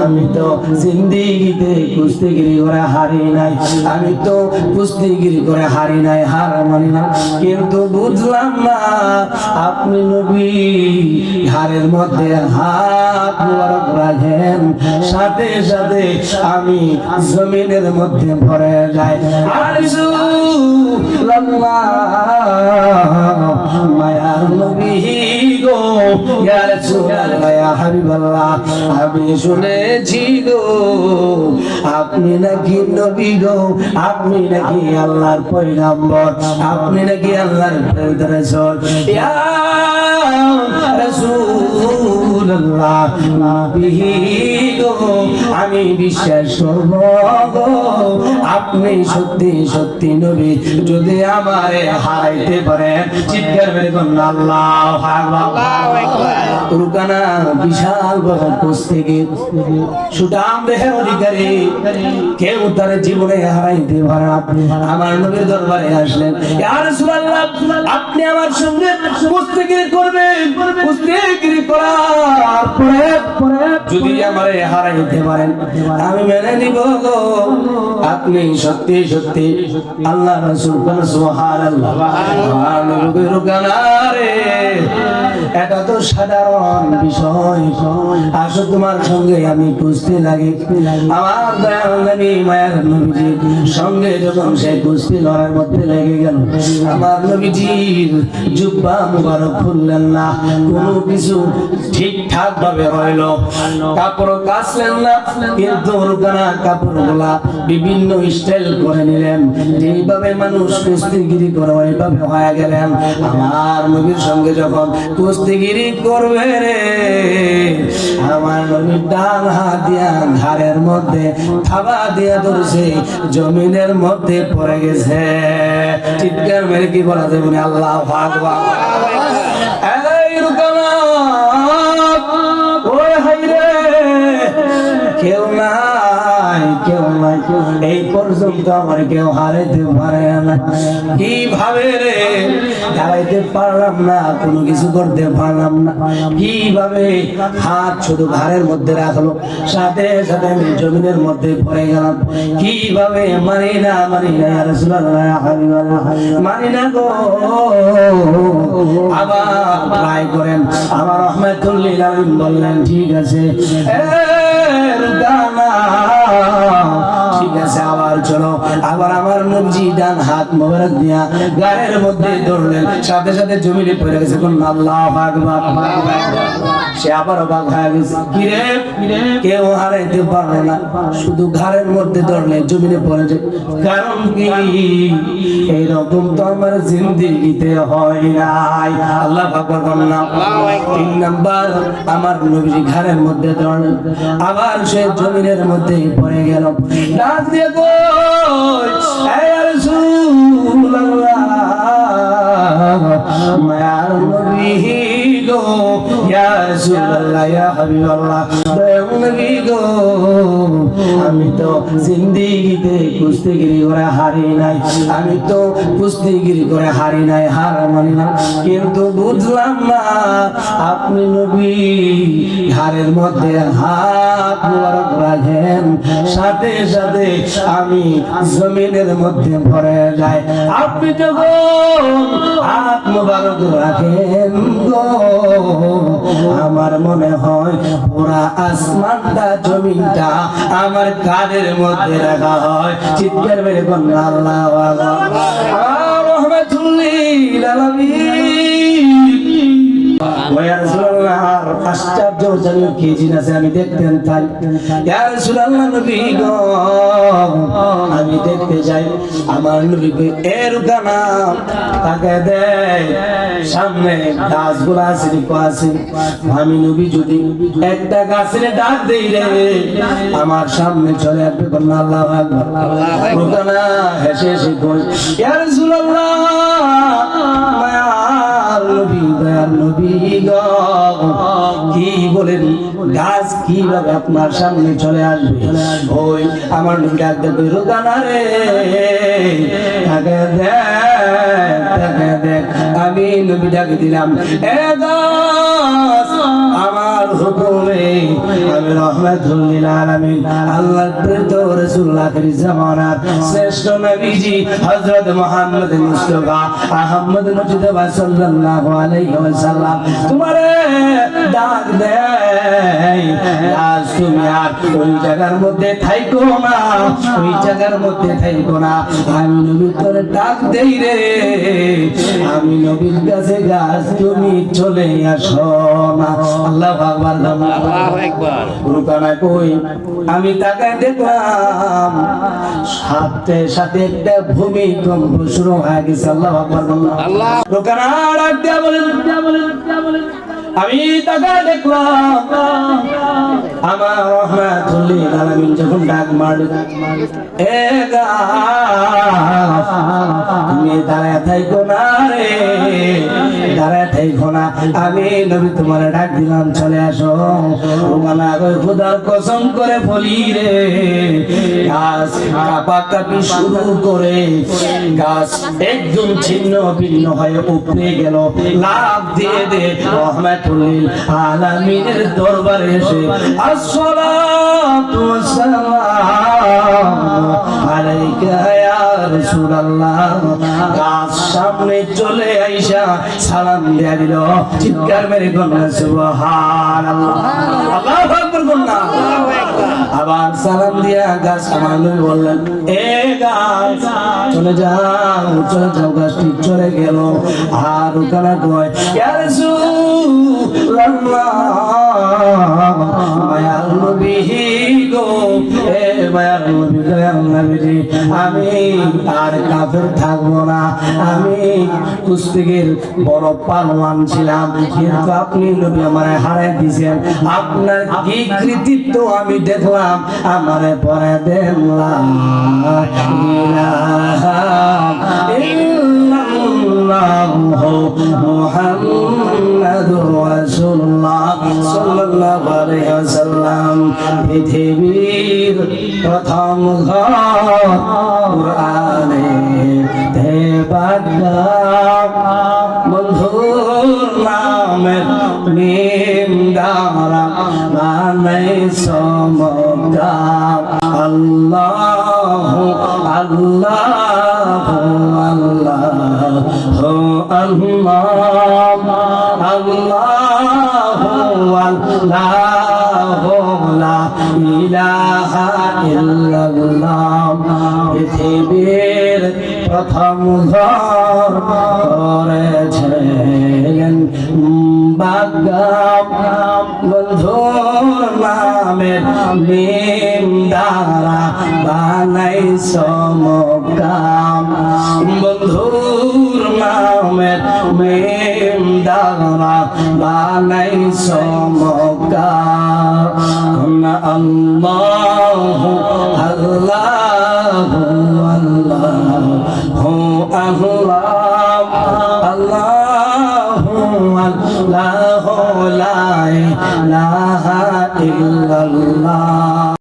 আমি তো জিন্দেগিতে কুস্তিগিরি করে হারি নাই, আমি তো কুস্তিগিরি করে হারি নাই, হার মানি না। কিন্তু বুঝলাম না আপনি নবী হারের মধ্যে হাত মোবারক রাখেন, সাথে সাথে আমি জমিনের মধ্যে ভরে যাই। মায়ার নবী গো, ইয়া রাসূলুল্লাহ, ইয়া হাবিবাল্লাহ, আমি শুনেছি গো আপনি নাকি নবী গো, আপনি নাকি আল্লাহর পয়গম্বর, আপনি নাকি আল্লাহর প্রেরিত রাসূল। ইয়া রাসূলুল্লাহ, নবী গো আমি বিশ্বাস করব গো আপনি সত্যি সত্যি নবী। যদি আমারে হারাইতে পারেন, চিৎকার করে বলুন আল্লাহু আকবার। রুকানা বিশাল বড় কুস্তিগীর, সুঠাম দেহের অধিকারী, কেউ তার জীবনে হারাইতে পারে না। আমার নবীর দরবারে আসলেন, ইয়া রাসূলুল্লাহ আপনি আমার সঙ্গে কুস্তিগিরি করবেন, কুস্তিগিরি করার পরে যদি আমারে হারাইতে পারেন আমি মেনে নিব গো আপনি সত্যি সত্যি আল্লাহ রাসূল। সুবহানাল্লাহ। নবীর রুকানা রে, এটা তো সাধারণ বিষয়, আসো তোমার সঙ্গে আমি কুস্তি লাগি। আমার দয়াল নবী মায়ের নবীজির সঙ্গে যখন সে কুস্তি লড়ার মধ্যে লেগে গেল, আমার নবীজির জুব্বা মুবারক খুললেন না, কোনো কিছু ঠিকঠাক ভাবে রইল, কাপড় কাচলেন না, কিন্তু রুকানা কাপড়গুলা বিভিন্ন স্টাইল করে নিলেন, যেইভাবে মানুষ কুস্তিগিরি করে ওইভাবে হয়ে গেলেন। আমার নবীর সঙ্গে যখন কুস্তিগিরি করবে রে, আমার নবীর ডান হাত দিয়া ঘাড়ের মধ্যে থাবা দিয়া ধরছে, জমিনের মধ্যে পড়ে গেছে। চিৎকার মেরে কি বলা যাবে না আল্লাহু আকবার। এই রুকানা ওই হাইরে, কেউ নাই, কেউ নাই, এই পর্যন্ত আমার কেউ হারাইতে পারে না। কিভাবে রে হারাইতে পারলাম না, কোনো কিছু করতে পারলাম না, কিভাবে হাত শুধু ঘাড়ের মধ্যে রাখলো, সাথে সাথে আমি জমিনের মধ্যে পড়ে গেলাম। কিভাবে মানি না, মানি না ইয়া রাসূলুল্লাহ, ইয়া হাবিবাল্লাহ, মানি না গো। আবার ট্রাই করেন। আমার রহমাতুল লিল আলামিন বললেন ঠিক আছে, ঠিক আছে আবার চলো। আবার আমার নবীজি ডান হাত মোবারক দিয়া গায়ের মধ্যে ধরলেন, সাথে সাথে জমিনে পড়ে গেছে। কোন আল্লাহু আকবার। সে আবার অবাক হয়ে গেছে, কিরে কেউ হারাইতে পারলো না, শুধু ঘাড়ের মধ্যে ধরলে জমিনে পড়ে যায়, কারণ কি এইরকম তো আমার জিন্দেগিতে হয় নাই। আল্লাহু আকবার বলেন না। 3 নাম্বার আমার নবীজি ঘাড়ের মধ্যে ধরলেন, আবার সে জমিনের মধ্যে পড়ে গেল। ডাক দিয়ে কই ইয়া রাসূলুল্লাহ, মায়ার নবী গো, ইয়া রাসূলুল্লাহ, ইয়া হাবিবাল্লাহ, দয়াল নবী গো আমি তো জিন্দেগিতে কুস্তিগিরি করে হারি নাই, আমি তো কুস্তিগিরি করে হারি নাই, হার মানি না। কিন্তু বুঝলাম না আপনি নবী ঘাড়ের মধ্যে হাত মোবারক রাখেন, সাথে সাথে আমি জমিনের মধ্যে ভরে যাই। আপনি যখন হাত মোবারক রাখেন গো, আমার মনে হয় পুরা আসমানটা জমিনটা আমার কাঁধের মধ্যে রাখা হয়। চিৎকার মেরে বলেন আল্লাহু আকবার। রহমাতুল লিল আলামিন। ওয়া রাসূলুল্লাহ আশ্চর্যজনক কি জিনিস আমি দেখতেন তাই। ইয়া রাসূলুল্লাহ নবী গো আমি দেখতে যাই, আমার নবীকে এর গানা তাকে দেয়, সামনে গাছগুলো আছে আছে, আমি নবী যদি একটা গাছের ডাক দেই রে আমার সামনে চলে আসবে। কোন আল্লাহু আকবার। রুকানা হেসে হেসে কই ইয়া রাসূলুল্লাহ, মায়ার নবী, দয়ার নবী গো কি বলেন, গাছ কিভাবে আপনার সামনে চলে আসবে? ওই আমার নবী ডাক দেবে, রুকানা রে তাকে দেখ। আমি নবী ডাক দিলাম, এ গাছ আমার হুকুমে আমি নবী রহমাতুল লিল আলামিন আল্লাহর প্রেরিত রাসূল আখির জামানার শ্রেষ্ঠ নবীজি হযরত মুহাম্মদ মুস্তাফা আহমদ মুজতবা সাল্লাল্লাহু আলাইহি ওয়াসাল্লাম তোমারে ডাক দেয় আজ তুমি আর ওই জায়গার মধ্যে থাইকো না, ওই জায়গার মধ্যে থাইকো না, আমি নবী তোরে ডাক দেই রে, আমি নবীর কাছে গাছ তুমি চলে আসো না। আল্লাহু আকবার, আল্লাহু আকবার। রুকানা কই আমি তাকায় দেখলাম সাথে সাথে একটা ভূমিকম্প শুরু হয়ে গেছে। আল্লাহু আকবার, আল্লাহ। রুকানা ডাক দেয়া বলেন আমি তাকায় দেখলাম আমার রহমাতুল লিল আলামিন যখন ডাক মারল এ গাছ তুমি দাঁড়ায় থাইকো না রে, দাঁড়ায় থাইকো না, আমি নবী তোমার ডাক দিলাম চলে আসো। রুমানা কই খোদার কসম করে বলি রে, গাছ কাঁপাকাঁপি শুরু করে গাছ একদম ছিন্ন ভিন্ন হয়ে উপড়ে গেল, লাফ দিয়ে দে রহমাতুল লিল আলামিনের দরবারে এসে আসসালাতু ওয়াসসালামু আলাইকা ইয়া রাসূলুল্লাহ, গাছ সামনে চলে আইসা সালাম দিয়া দিল। চিৎকার মেরে বললেন সুবহানাল্লাহ, আল্লাহু আকবার বললেন। আবার সালাম দিয়া গাছ আমার নবী বললেন এ গাছ চলে যাও, চলে যাও, গাছটি চলে গেল। আর ওখানে কয় ইয়া রাসূলুল্লাহ মায়ার নবী গো, এ মায়ার নবী দয়াল নবীজি, আমি আর কাফের থাকবো না, আমি কুস্তিগির বড় পালোয়ান ছিলাম, কিন্তু আপনি নবী আমারে হারাই দিয়েছেন, আপনার কি কৃতিত্ব আমি দেখলাম, আমারে পরে দেন লা ইলাহা ইল্লাল্লাহু মুহাম্মাদুর রাসূলুল্লাহ সাল্লাল্লাহু আলাইহি ওয়াসাল্লাম। পৃথিবীর প্রথম ঘর কুরআনে তেবাগা বন্ধুর নামের মিম দ্বারা বানাই সমগা আল্লাহু আল্লাহু আল্লাহু আল্লাহ আল্লাহু আল্লাহু লা ইলাহা ইল্লাল্লাহ। পৃথিবীর প্রথম ঘর করেছিলেন বাগাম বন্ধুর নামের মিম দ্বারা বানাই সমগাম, বন্ধুর নামের মিম দ্বারা বানাই সমগাম। আল্লাহু আল্লাহু আল্লাহু আল্লাহ আল্লাহু আল্লাহু লা ইলাহা ইল্লাল্লাহ